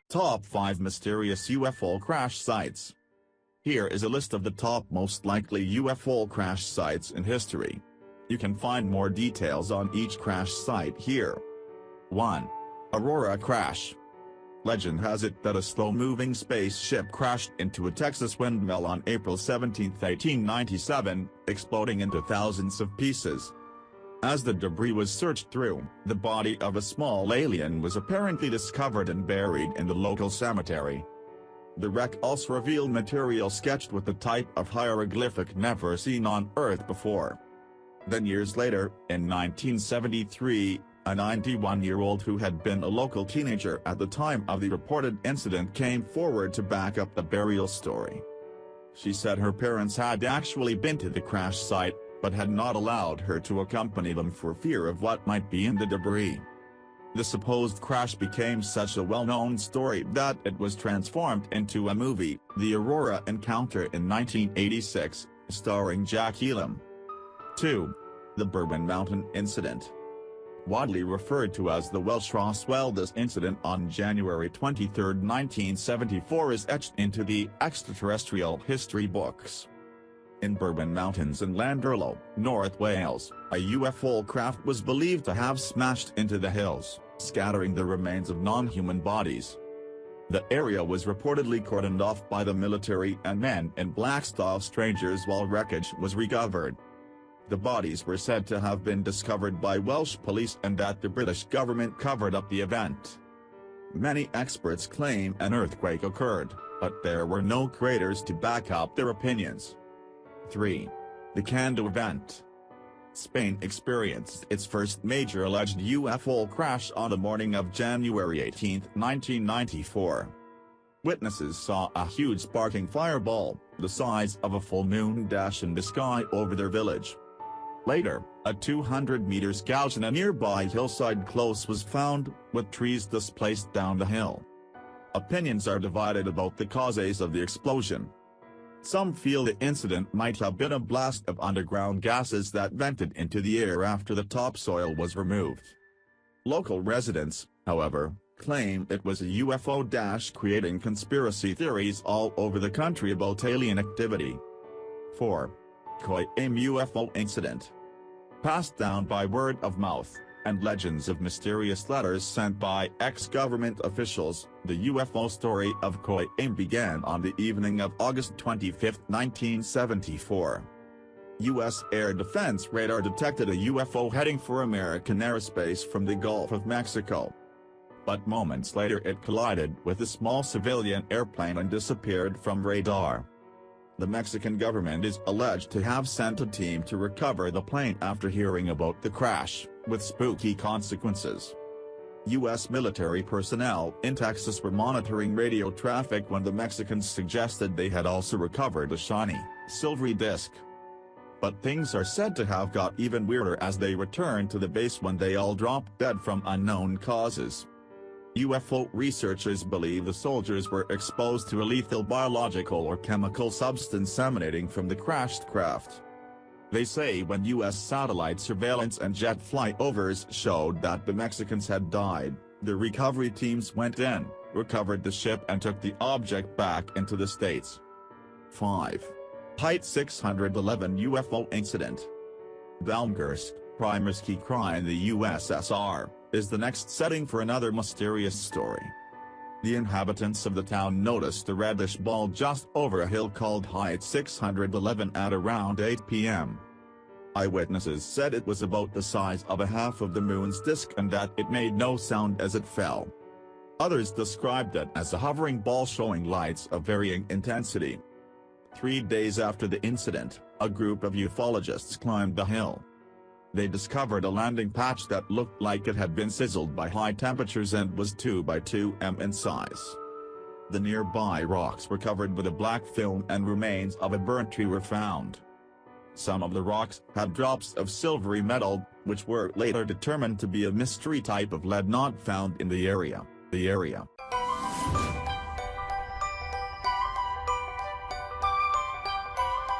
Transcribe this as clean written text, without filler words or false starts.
Top 5 Mysterious UFO Crash Sites. Here is a list of the top most likely UFO crash sites in history. You can find more details on each crash site here. 1. Aurora Crash. Legend has it that a slow-moving spaceship crashed into a Texas windmill on April 17, 1897, exploding into thousands of pieces. As the debris was searched through, the body of a small alien was apparently discovered and buried in the local cemetery. The wreck also revealed material sketched with the type of hieroglyphic never seen on Earth before. Then years later, in 1973, a 91-year-old who had been a local teenager at the time of the reported incident came forward to back up the burial story. She said her parents had actually been to the crash site, but had not allowed her to accompany them for fear of what might be in the debris. The supposed crash became such a well-known story that it was transformed into a movie, The Aurora Encounter in 1986, starring Jack Elam. 2. The Bourbon Mountain Incident. Widely referred to as the Welsh Roswell incident on January 23, 1974 is etched into the extraterrestrial history books. In Bourbon Mountains in Llanderlo, North Wales, a UFO craft was believed to have smashed into the hills, scattering the remains of non-human bodies. The area was reportedly cordoned off by the military and men in black-style strangers while wreckage was recovered. The bodies were said to have been discovered by Welsh police and that the British government covered up the event. Many experts claim an earthquake occurred, but there were no craters to back up their opinions. 3. The Cando Event. Spain experienced its first major alleged UFO crash on the morning of January 18, 1994. Witnesses saw a huge sparking fireball, the size of a full moon, dash in the sky over their village. Later, a 200 meters gouge in a nearby hillside close was found, with trees displaced down the hill. Opinions are divided about the causes of the explosion. Some feel the incident might have been a blast of underground gases that vented into the air after the topsoil was removed. Local residents, however, claim it was a UFO, creating conspiracy theories all over the country about alien activity. 4. Khoi Am UFO Incident. Passed down by word of mouth and legends of mysterious letters sent by ex-government officials, the UFO story of Khoi Am began on the evening of August 25, 1974. U.S. air defense radar detected a UFO heading for American airspace from the Gulf of Mexico. But moments later it collided with a small civilian airplane and disappeared from radar. The Mexican government is alleged to have sent a team to recover the plane after hearing about the crash, with spooky consequences. U.S. military personnel in Texas were monitoring radio traffic when the Mexicans suggested they had also recovered a shiny, silvery disc. But things are said to have got even weirder as they returned to the base when they all dropped dead from unknown causes. UFO researchers believe the soldiers were exposed to a lethal biological or chemical substance emanating from the crashed craft. They say when U.S. satellite surveillance and jet flyovers showed that the Mexicans had died, the recovery teams went in, recovered the ship and took the object back into the States. 5. Height 611 UFO Incident. Balmgursk, Primorski Krai in the USSR, is the next setting for another mysterious story. The inhabitants of the town noticed a reddish ball just over a hill called Height 611 at around 8 p.m. Eyewitnesses said it was about the size of a half of the moon's disk and that it made no sound as it fell. Others described it as a hovering ball showing lights of varying intensity. 3 days after the incident, a group of ufologists climbed the hill. They discovered a landing patch that looked like it had been sizzled by high temperatures and was 2 by 2 m in size. The nearby rocks were covered with a black film and remains of a burnt tree were found. Some of the rocks had drops of silvery metal, which were later determined to be a mystery type of lead not found in the area.